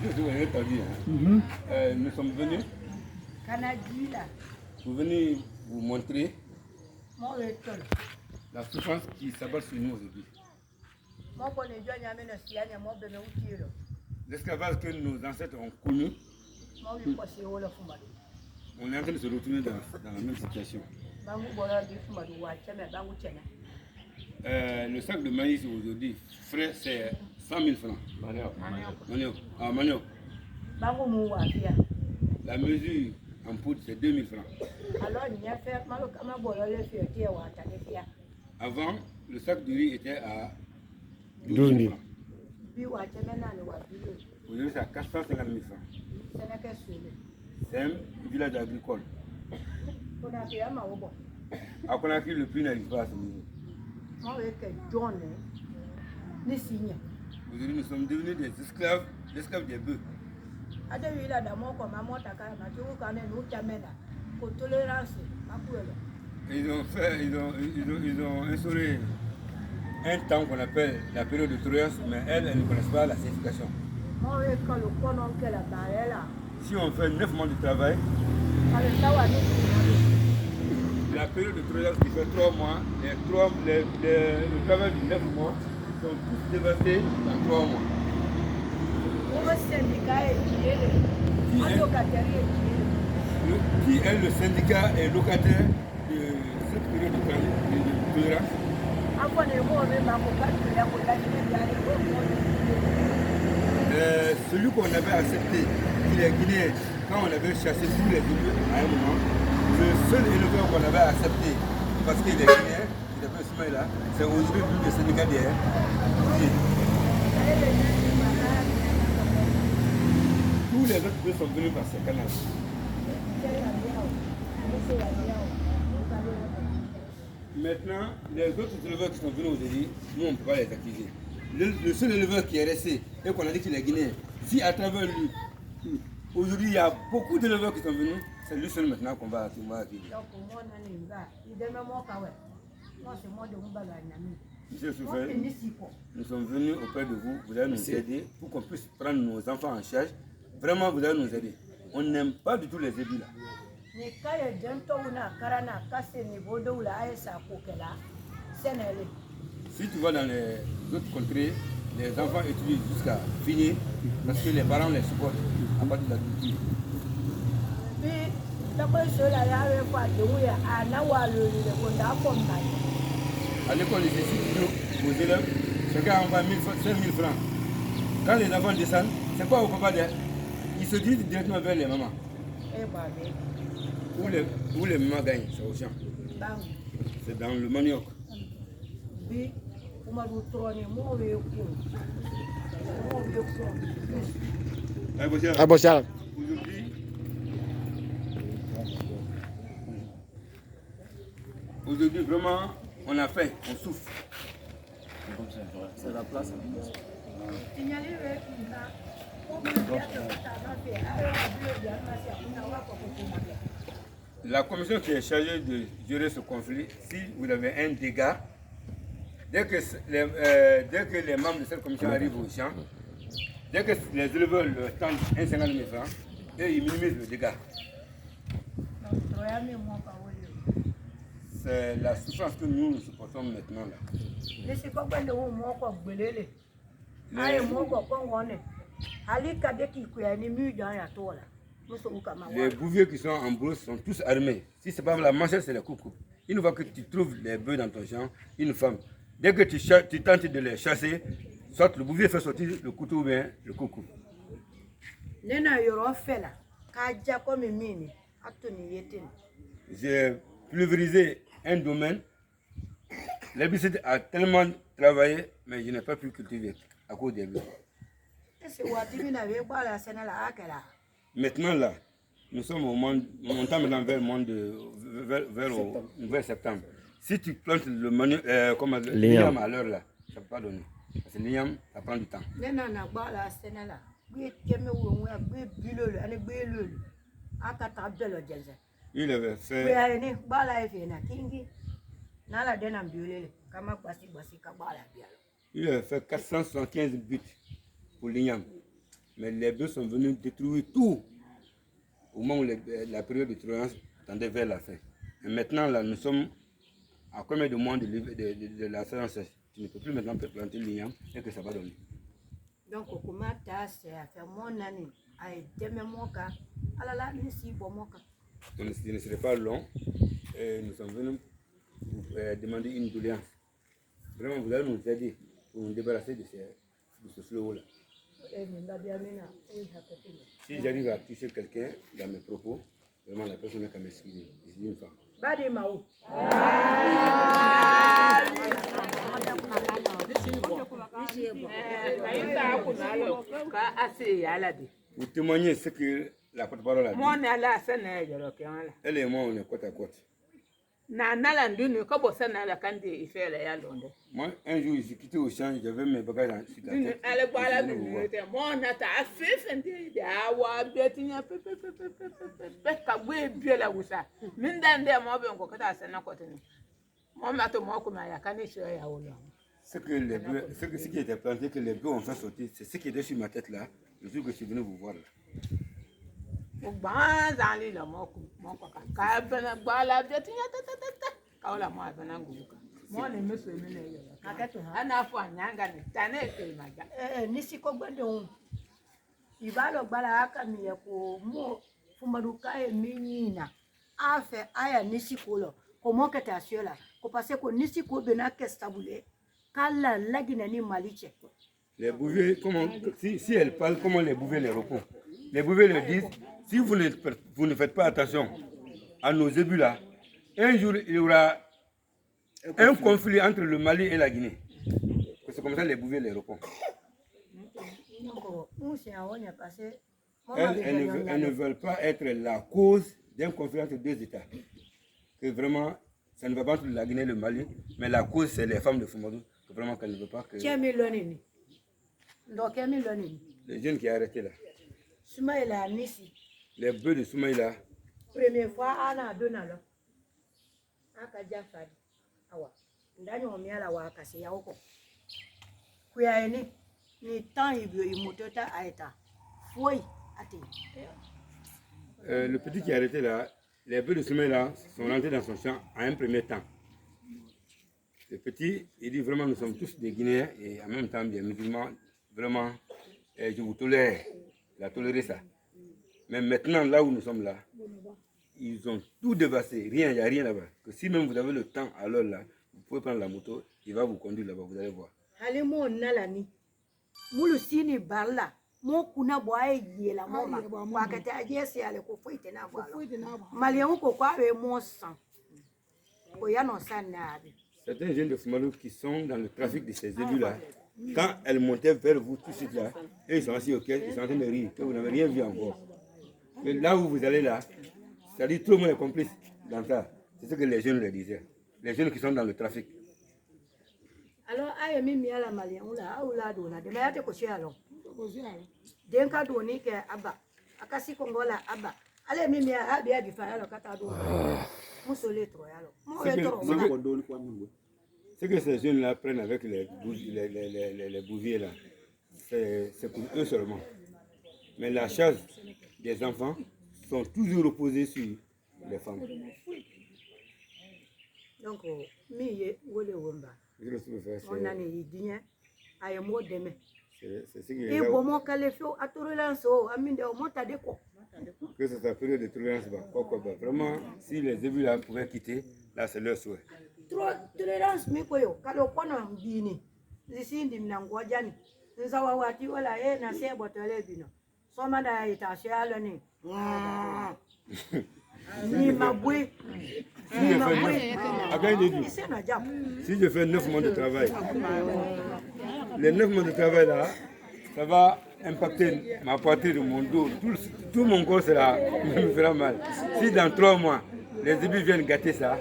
Nous sommes venus pour venir vous montrer la souffrance qui s'abat sur nous aujourd'hui. L'esclavage que nos ancêtres ont connu, on est en train de se retrouver dans la même situation. Le sac de maïs aujourd'hui, frais, c'est 100 000 francs. Manioc. La mesure en poudre, c'est 2 000 francs. Avant, le sac de riz était à 12 000 francs. Aujourd'hui, c'est à 450 000 francs. C'est un village agricole. À Conakry, le prix n'arrive pas à ce niveau. Aujourd'hui, nous sommes devenus des esclaves des bœufs. Ils ont instauré un temps qu'on appelle la période de tolérance, mais elles ne connaissent pas la signification. Si on fait 9 mois de travail, la période de tolérance qui fait 3 mois, le travail de 9 mois sont tous dévastés dans 3 mois. Qui est le syndicat et locataire de cette période de tolérance? Celui qu'on avait accepté, il est guinéen, quand on avait chassé tous les éleveurs à un moment, le seul éleveur qu'on avait accepté, parce qu'il est guinéen, il s'appelle Soumaïla, c'est aujourd'hui le syndicat derrière. Tous les autres bœufs sont venus par ces canaux. Maintenant, les autres éleveurs qui sont venus aujourd'hui, nous on ne peut pas les accuser. Le seul éleveur qui est resté et qu'on a dit qu'il est guinéen, si à travers lui, aujourd'hui il y a beaucoup d'éleveurs qui sont venus, c'est lui seul maintenant qu'on va accueillir. Monsieur Soufel, nous sommes venus auprès de vous, vous allez nous aider pour qu'on puisse prendre nos enfants en charge. Vraiment, vous allez nous aider. On n'aime pas du tout les ébus là. Si tu vas dans les autres contrées, les enfants étudient jusqu'à finir parce que les parents les supportent à partir de la culture. À l'école, ici, vos élèves, chacun envoie 5 000 francs. Quand les enfants descendent, c'est quoi au papa derrière? Ils se dirigent directement vers les mamans. Où les mamans gagnent, c'est au champ. C'est dans le manioc. Aujourd'hui, vraiment, on a faim, on souffre. C'est la place. La commission qui est chargée de gérer ce conflit, si vous avez un dégât, dès que les membres de cette commission arrivent au champ, dès que les éleveurs leur tendent 50 000 francs, et ils minimisent le dégât. C'est la souffrance que nous supportons maintenant là. Les bouviers qui sont en brousse sont tous armés. Si ce n'est pas la manchette, c'est les coucous. Une fois que tu trouves les bœufs dans ton champ, une femme, dès que tu tentes de les chasser, soit le bouvier fait sortir le couteau ou bien le coucou. J'ai pulvérisé un domaine. L'herbicide a tellement travaillé, mais je n'ai pas pu cultiver à cause des bœufs. Maintenant là, nous sommes au monde, on tend maintenant vers le monde vers septembre. Si tu plantes le l'igname à l'heure là, ça ne peut pas donner. Parce que l'igname, ça prend du temps. Il avait fait. Il avait fait 475 buts pour l'igname. Mais les bœufs sont venus détruire tout au moment où la période de tolérance tendait vers la fin. Et maintenant, là, nous sommes à combien de mois de la saison sèche? Tu ne peux plus maintenant planter l'igname et que ça va donner. Donc, comment tu as fait mon année? Je ne serait pas long. Nous sommes venus vous demander une doléance. Vraiment, vous allez nous aider pour nous débarrasser de ce fléau-là. Si j'arrive à toucher quelqu'un dans mes propos, vraiment la personne n'a qu'à m'excuser. Je suis une femme. Vous témoignez ce que la porte-parole a dit. Elle et moi, on est côte à côte. Moi, un jour, j'ai quitté au champ, j'avais mes bagages sur la tête. Ce qui était planté, que les bœufs ont fait sauter, c'est ce qui était sur ma tête là, le jour que je suis venu vous voir là. Comment que tu as su là? Parce que nisi ko bena kestabule kala lagina ni maliche. Les bouviers, si elles parlent, comment les bouviers les répondent? Les bouviers leur disent, si vous ne faites pas attention à nos ébus là, un jour il y aura un conflit entre le Mali et la Guinée. C'est comme ça que les bouviers les répondent. Elles ne veulent pas être la cause d'un conflit entre deux États. Que vraiment, ça ne va pas entre la Guinée et le Mali, mais la cause, c'est les femmes de Foumadou, que vraiment qu'elles ne veulent pas que... Les jeunes qui sont arrêtés là. Les bœufs de Soumaïla. Première fois, Anna Donalo. Akajafadi. Awa. Ndani wa miala wa akasi ya huko. Kuyaeni ni temps imutota aita. Foi ati. Le petit qui est arrêté là, les bœufs de Soumaïla sont rentrés dans son champ à un premier temps. Le petit, il dit vraiment nous sommes tous des Guinéens et en même temps des musulmans. Vraiment, je vous tolère. Il a toléré ça. Mais maintenant, là où nous sommes là, ils ont tout dévasté. Rien, il n'y a rien là-bas. Que si même vous avez le temps, alors là, vous pouvez prendre la moto, il va vous conduire là-bas, vous allez voir. Halimo nalani. Mulu sini barla. Mo kuna boye yela moma. Kwa kata ajesi ale ko foite na bwalo. Malien ko kwa we mo san. Ko ya no sanabi. Certains jeunes de Foumalou qui sont dans le trafic de ces élus-là, quand elles montaient vers vous tout de suite là, et ils sont assis au quai, ils sont en train de rire, que vous n'avez rien vu encore. Mais là où vous allez là, c'est-à-dire tout le monde est complice dans ça. C'est ce que les jeunes leur disaient. Les jeunes qui sont dans le trafic. Alors, aïe, mimi à la malien, ou la dona, de la ko alors. Denka doni ke aba, akasi kongola aba. Allez, mimi à bien du fa alors kata do. Musole trop alors. Ce que ces jeunes-là prennent avec les bouviers là, c'est pour eux seulement. Mais la charge des enfants sont toujours reposées sur les femmes. Donc, c'est que c'est sa période de tolérance. Vraiment, si les élus là pouvaient quitter, là c'est leur souhait. Tolérance, mais quoi, quand on a bini, les signes de Mnangwajani, nous avons wati wala e na se botole bino. Soma da ita se aloni. Ni mabwe. Si je fais 9 mois de travail, les 9 mois de travail là, ça va impacter ma poitrine, mon dos, tout mon corps me fera mal. Si dans 3 mois, les débits viennent gâter ça,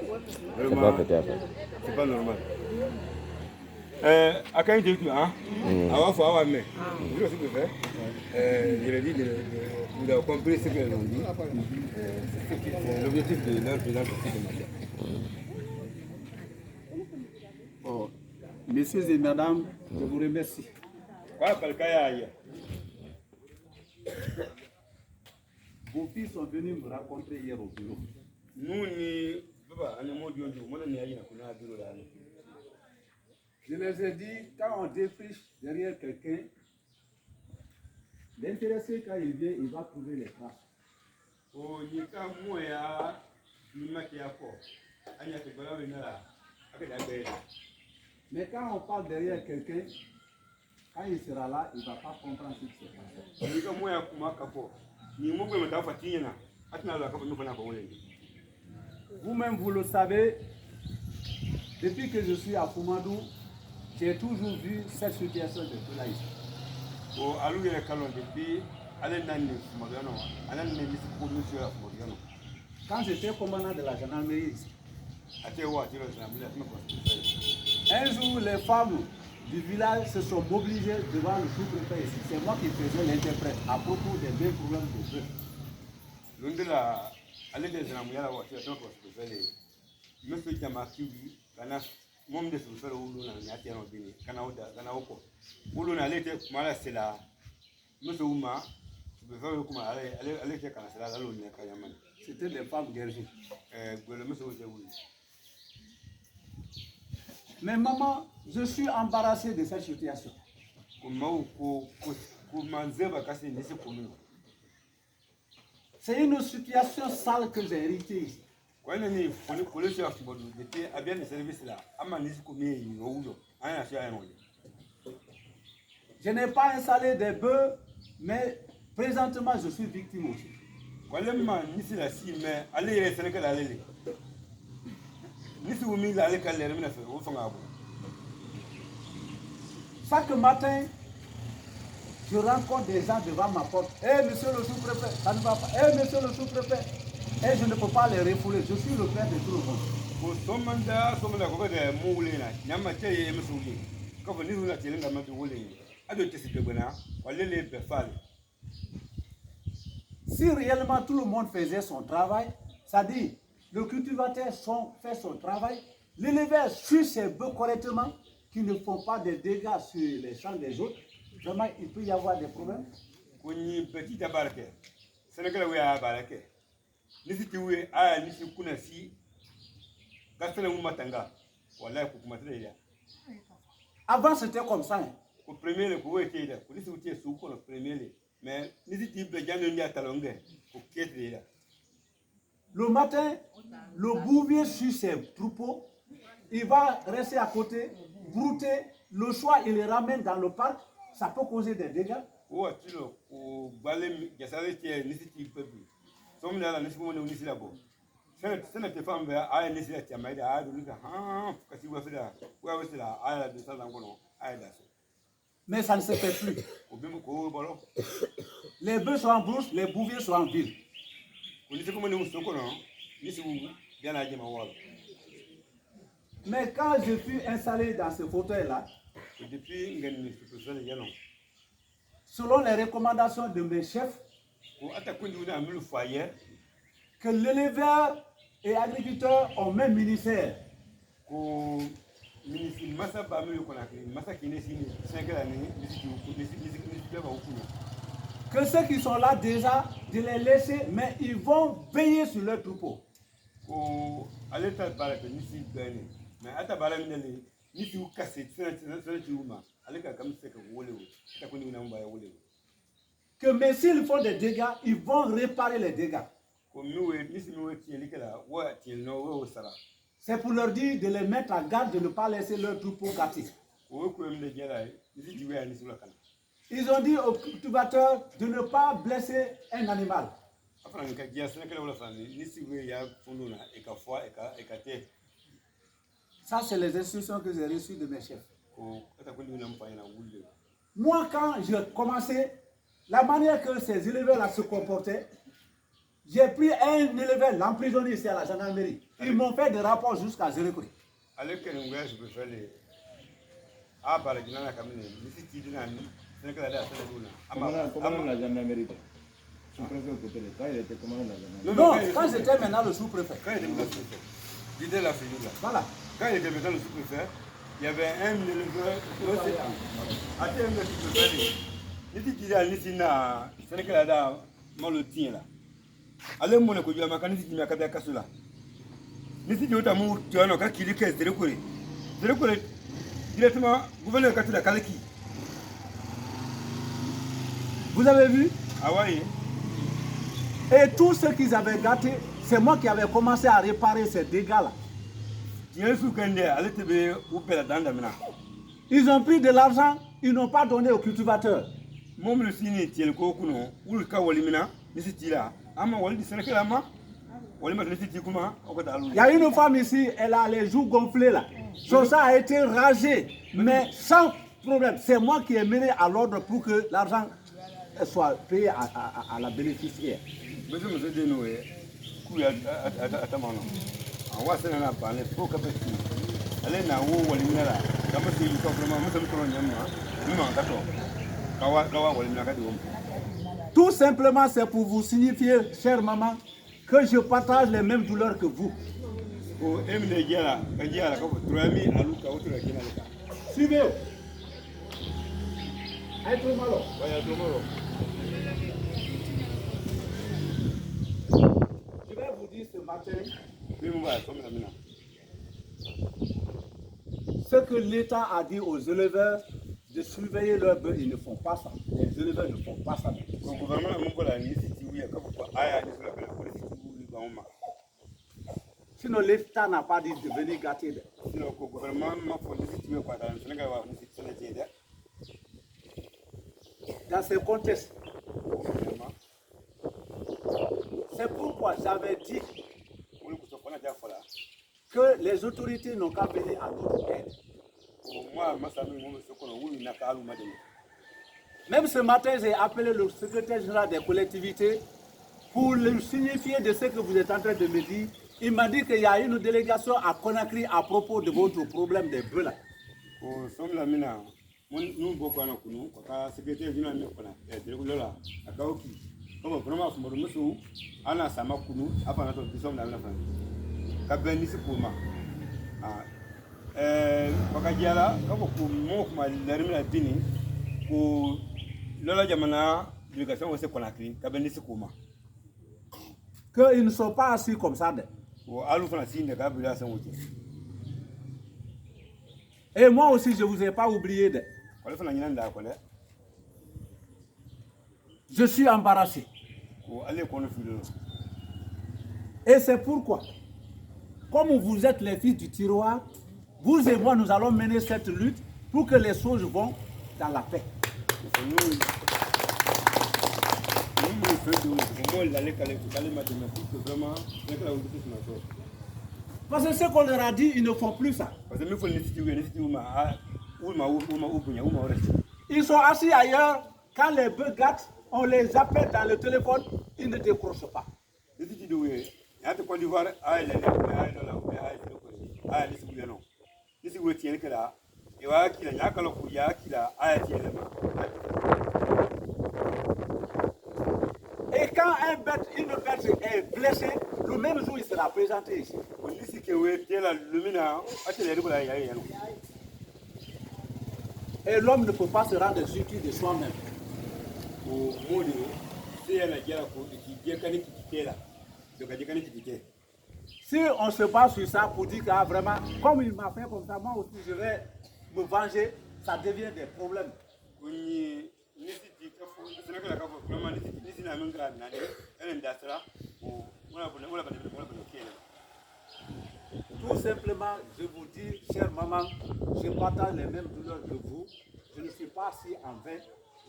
vraiment, c'est pas normal. À quand tu hein? Avant, faut avoir mais. Je l'ai dit, vous avez compris ce qu'elles ont dit. C'est l'objectif de leur présence ici de matin. Oh, messieurs et mesdames, je vous remercie. Vos filles sont venues me rencontrer hier au bureau. Nous, ni papa, on est mort du jour. Moi, on est allé dans le bureau là. Je les ai dit, quand on défriche derrière quelqu'un, l'intéressé, quand il vient, il va trouver les traces. Oh, il y a moi, il m'a dit à quoi? Il y a que voilà, il y a Mais quand on parle derrière quelqu'un, quand il sera là, il ne va pas comprendre ce qui s'est passé. il y a moi, comment capo? Ni moi, je me t'ai fatigué là. Attends, là, comme nous faisons pas voler. Vous-même, vous le savez, depuis que je suis à Foumadou, j'ai toujours vu cette situation de cela ici. Oh, à l'ouïe les calons depuis, allez dans les Fumagano, allez dans les monsieur à Fumagano. Quand j'étais commandant de la gendarmerie ici, un jour, les femmes du village se sont mobilisées devant le sous-préfet ici. C'est moi qui faisais l'interprète à propos des mêmes problèmes de feu. L'un de la, allez des Ramouya, la voiture, c'est notre sous-préfet. Monsieur Jamaki, mon de sous-préfet, où l'on a été en Bénin, Kanaoko. Où l'on a été, Mala, c'est là. Monsieur Ouma, sous-préfet, comment aller faire Kanasala, là, l'on est à Kayaman. C'était des femmes guerrières. Mais maman, je suis embarrassé de cette situation. C'est une situation sale que j'ai héritée ici. Je n'ai pas installé des bœufs, mais présentement je suis victime aussi. Chaque matin, je rencontre des gens devant ma porte. Eh, monsieur le sous-préfet, ça ne va pas. Eh, monsieur le sous-préfet. Et je ne peux pas les refouler. Je suis le père de tout le monde. Si réellement tout le monde faisait son travail, c'est-à-dire le cultivateur fait son travail, l'éleveur suit ses bœufs correctement, qui ne font pas de dégâts sur les champs des autres, vraiment il peut y avoir des problèmes. Avant c'était comme ça. Hein. Le matin, le bouvier suit ses troupeaux, il va rester à côté, brouter, le soir il les ramène dans le parc, ça peut causer des dégâts. Mais ça ne se fait plus. Les bœufs sont en brousse, les bouviers sont en ville. Mais quand je fus installé dans ce fauteuil-là, selon les recommandations de mes chefs, que l'éleveur et agriculteur ont même ministère. Que ceux qui sont là déjà, de les laisser, mais ils vont veiller sur leurs troupeaux. Que mais s'ils font des dégâts, ils vont réparer les dégâts. C'est pour leur dire de les mettre en garde, de ne pas laisser leurs troupeaux gâtés. Ils ont dit aux cultivateurs de ne pas blesser un animal. Ça, c'est les instructions que j'ai reçues de mes chefs. Moi, quand j'ai commencé, la manière que ces éleveurs-là se comportaient, j'ai pris un éleveur, l'emprisonné ici à la gendarmerie. Ils m'ont fait des rapports jusqu'à Zérékouri. Commandant la gendarmerie. Sous-préfet au côté de quand il était commandant de la gendarmerie. Non, quand j'étais maintenant le sous-préfet. Voilà. Quand il était maintenant le sous-préfet, il y avait un éleveur. Il dit qu'il y a un Sénégal là, le tien là. ale mo ne ko jama kan si mi akata kasula ni si jota mu jono ka kili ke zere kore directement gouverneur katula kalaki. Vous avez vu? Ah ouais. Et tout ce qu'ils avaient gâté, c'est moi qui avais commencé à réparer ces dégâts-là. Ils ont pris de l'argent, ils n'ont pas donné aux cultivateurs. Il y a une femme ici, elle a les joues gonflées là. Son sang a été rasé, mais sans problème. C'est moi qui ai mené à l'ordre pour que l'argent soit payé à la bénéficiaire. Tout simplement, c'est pour vous signifier, chère maman, que je partage les mêmes douleurs que vous. Suivez. Je vais vous dire ce matin ce que l'État a dit aux éleveurs de surveiller leurs bœufs. Ils ne font pas ça. Les éleveurs ne font pas ça. Sinon, l'État n'a pas dit de venir gâter. Dans ce contexte, c'est pourquoi j'avais dit que les autorités n'ont qu'à venir à notre aide. Même ce matin, j'ai appelé le secrétaire général des collectivités pour lui signifier de ce que vous êtes en train de me dire. Il m'a dit qu'il y a une délégation à Conakry à propos de votre problème des bœufs là. Qu'ils ne sont pas assis comme ça. Et moi aussi, je ne vous ai pas oublié. Je suis embarrassé. Et c'est pourquoi, comme vous êtes les fils du tiroir, vous et moi, nous allons mener cette lutte pour que les choses vont dans la paix. Parce que ce qu'on leur a dit, ils ne font plus ça. Ils sont assis ailleurs. Quand les bœufs gâtent, on les appelle dans le téléphone, ils ne décrochent pas. Et quand une bête est blessée, le même jour, il sera présenté ici. Et l'homme ne peut pas se rendre surtout de soi-même. Si on se bat sur ça pour dire que vraiment, comme il m'a fait comme ça, moi aussi je vais me venger, ça devient des problèmes. Tout simplement, je vous dis, chère maman, je partage les mêmes douleurs que vous. Je ne suis pas assis en vain.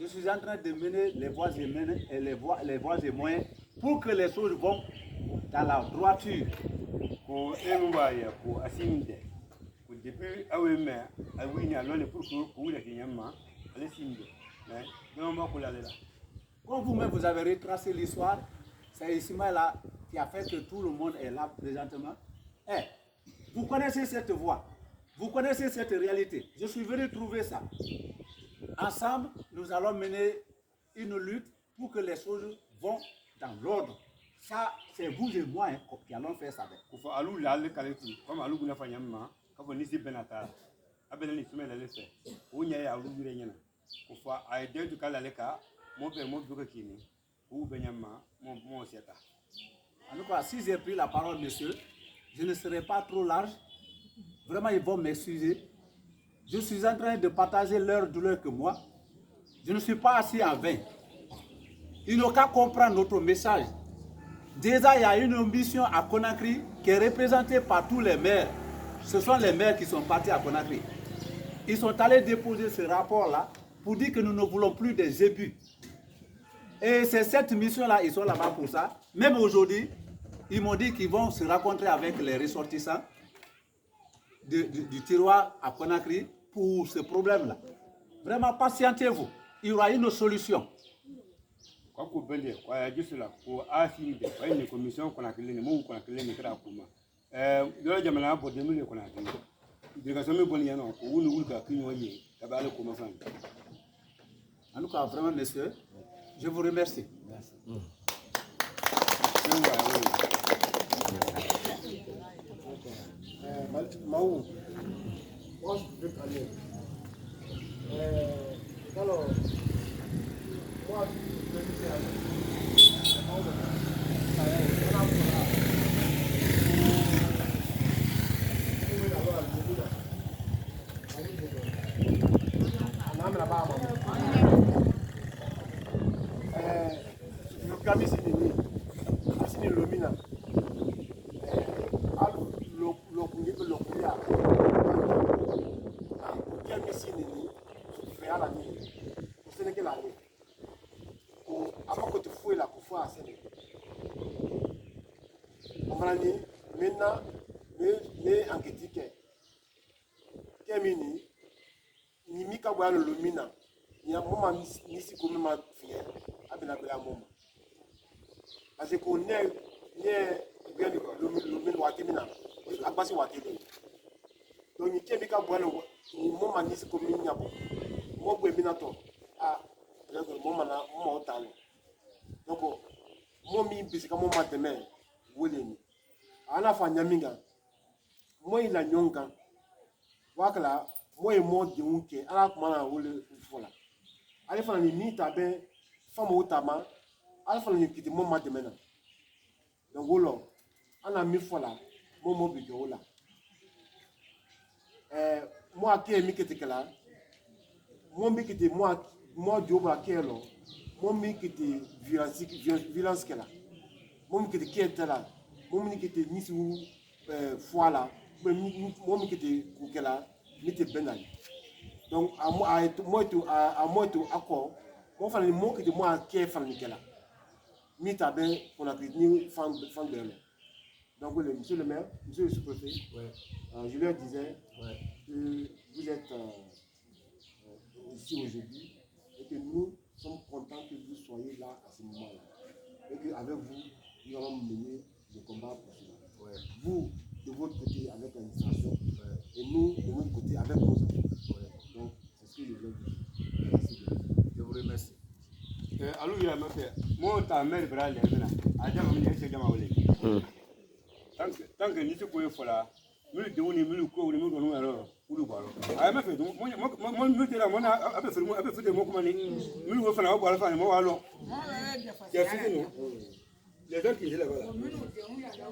Je suis en train de mener les voies et moyens pour que les choses vont dans la droiture. Comme vous-même vous avez retracé l'histoire, c'est Ismaël qui a fait que tout le monde est là présentement. Hey, vous connaissez cette voie, vous connaissez cette réalité. Je suis venu trouver ça. Ensemble, nous allons mener une lutte pour que les choses vont dans l'ordre. Ça, c'est vous et moi qui allons faire ça. En tout cas, si j'ai pris la parole, monsieur, je ne serai pas trop large. Vraiment, ils vont m'excuser. Je suis en train de partager leur douleur que moi. Je ne suis pas assis en vain. Ils n'ont qu'à comprendre notre message. Déjà, il y a une mission à Conakry qui est représentée par tous les maires. Ce sont les maires qui sont partis à Conakry. Ils sont allés déposer ce rapport-là pour dire que nous ne voulons plus des ébus. Et c'est cette mission-là, ils sont là-bas pour ça. Même aujourd'hui, ils m'ont dit qu'ils vont se rencontrer avec les ressortissants du tiroir à Conakry pour ce problème-là. Vraiment, patientez-vous. Il y aura une solution. Kwa kubende kwa ya jisu la kwa afinde kwa ni commission Conakry ni Mungu Conakry ni kira kuma yo jamana bo de mille Conakry de ka somme boni yana ko wulu wulu ka kinyo yi ka ba le kuma fan. En tout cas, vraiment, messieurs, je vous remercie. Merci. Maou, moi je peux aller. Alors, moi je vais maintenant, les enquêteurs, Kemini, ni Mika Boyan Lumina, ni a moment nisi comme ma fille, Abinabela Moma. Parce qu'on est bien le Watimina, Abasi Watimina. Donc, il y a Mika Boyan, ni moment nisi comme Minyabo, Mobo Minato, ah, le moment là, mon talent. Donc, mon mi, puisque mon matin, William. Ana fa nyaminga moi la nyonga wakala moi mo de unke ala kuma na wole fola ale fa ni mita ben famo utama ala fa ni kiti mo ma de mena donc wolo ana mi fola mo bi jo la moi ke mi kiti kala mo mi kiti mo jo ba kelo mo mi kiti violence kala mo mi kiti ketela mon qui était ni sous foi là mon qui était koukela n'était benal donc à moi tout accord mon fan mon qui était moi qui fan nikela mi taben on a ni fan de l'homme. Donc oui, monsieur le maire, monsieur le sous-préfet, je leur disais que vous êtes ici aujourd'hui et que nous sommes contents que vous soyez là à ce moment-là et qu'avec vous nous allons mener le combat pour cela. Vous, de votre côté, avec l'administration, et nous, de notre côté, avec nos enfants. Donc, c'est ce que je veux dire. Merci. Je vous remercie. Alors, il a fait, moi, ta mère, Brad, tant que nous sommes là, nous devons nous courir, nous devons alors. I m'a fait donc moi nous était là moi a fait de moi comme nous nous faire avoir faire moi alors il a fait nous les gens qui étaient là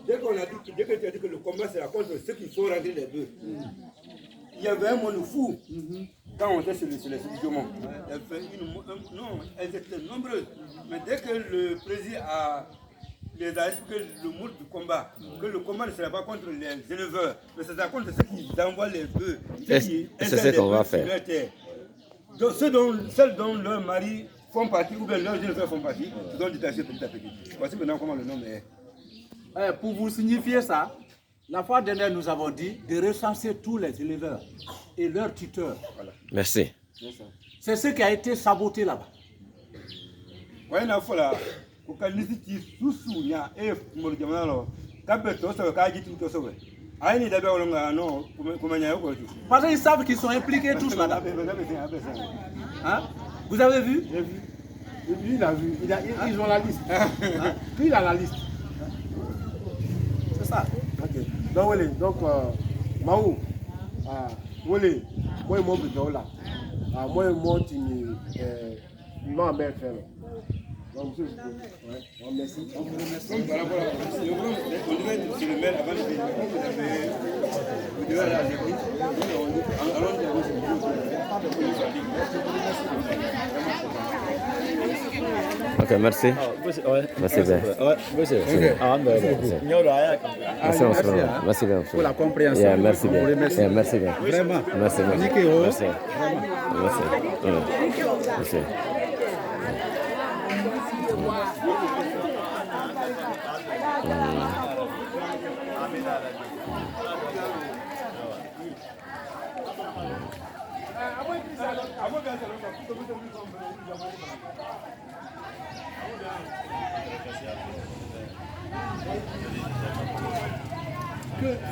dès qu'on a dit dès que tu as dit que le combat c'est la contre ceux qui font rentrer les bœufs il y avait un monde fou quand on était sur les studios non elles étaient nombreuses mais dès que le président a les a expliqué le mode du combat, que le combat ne sera pas contre les éleveurs, mais c'est contre ceux qui envoient les bœufs. C'est ce qu'on va faire. Donc ceux dont leurs maris font partie, ou bien leurs éleveurs font partie, ils doivent détacher petit à petit. Voici maintenant comment le nom est. Pour vous signifier ça, la fois dernière nous avons dit de recenser tous les éleveurs et leurs tuteurs. Voilà. Merci. C'est ce qui a été saboté là-bas. Oui, il faut là. Ukanisi susu nya mo jamana lo kabeto so ka jitu to so ai ni dabe olonga no kumanya yoko tu parce qu'ils savent qu'ils sont impliqués tous là. Hein? Vous avez vu? J'ai vu. Lui il a vu, ils ont la liste. Lui il a la liste. C'est ça. OK. Donc voilà, donc Maou voilà, moi mon bureau là. Moi tini ma mère fait. Merci. Donc, par rapport à on devait être sur le mail avant de venir. Vous devez aller à l'église. Allons Ok, merci. Merci bien. Merci bien. Pour la compréhension. Yeah, merci bien. Yeah, merci bien. Vraiment. Merci bien. Merci. Merci. Merci.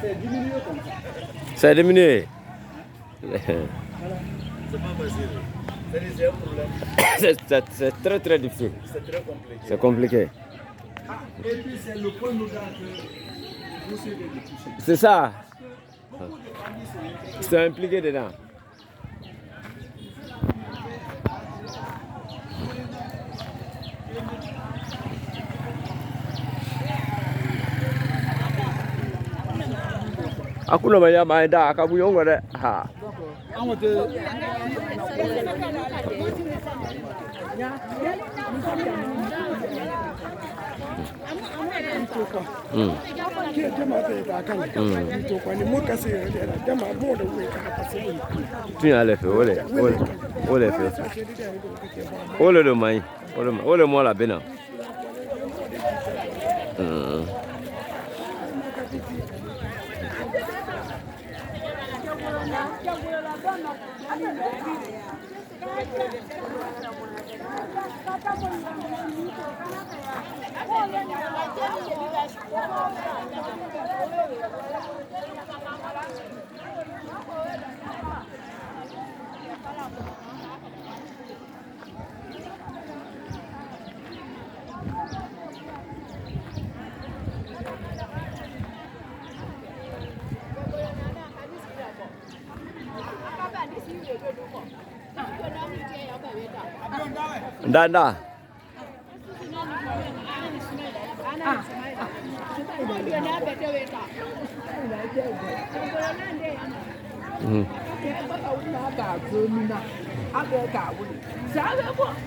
C'est diminué comme ça. C'est diminué. C'est pas facile. C'est un problème. C'est très très difficile. C'est très compliqué. C'est compliqué. Et puis c'est le point nougat que vous savez de toucher. C'est ça. Beaucoup de familles sont C'est impliqué dedans. Aku nama ya maeda akabu yongo de ha. Tu as le fait, ole fait. Ole le mai, ole moi la bena. Danda.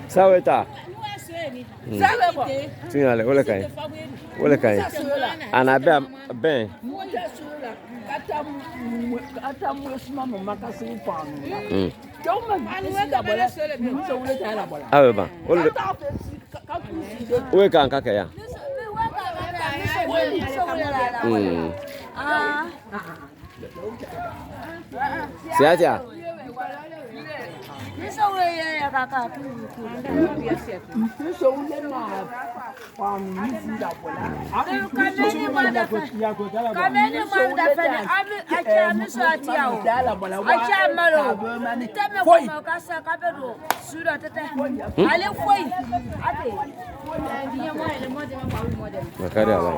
Saweta. Tingale, ole kai. Ole kai. Anabe ben. Awe ba. Ole. Uwe kan kaka ya. Siaja. Makari ala.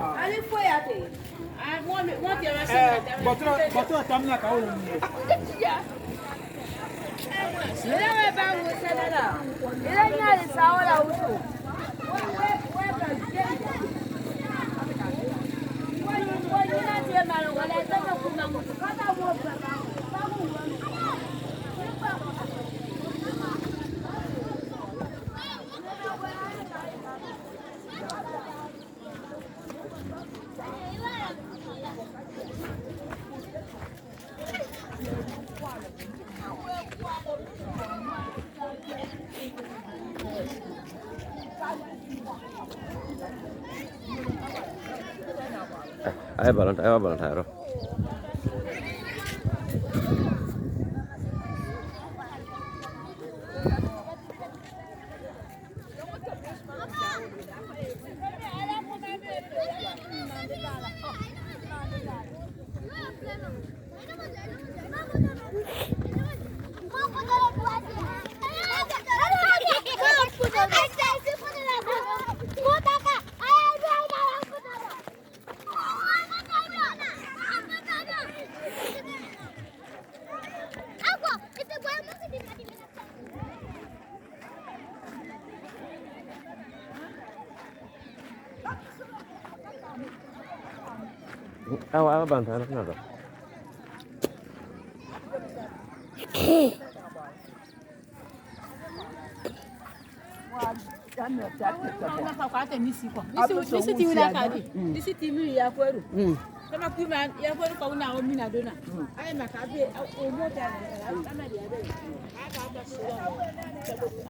Ayo balon tayo. Awa banta na kana. Nisi TV ya kweru. Kama kuma ya kweru kwa una omina dona. Aye makabe o mota na ana dia.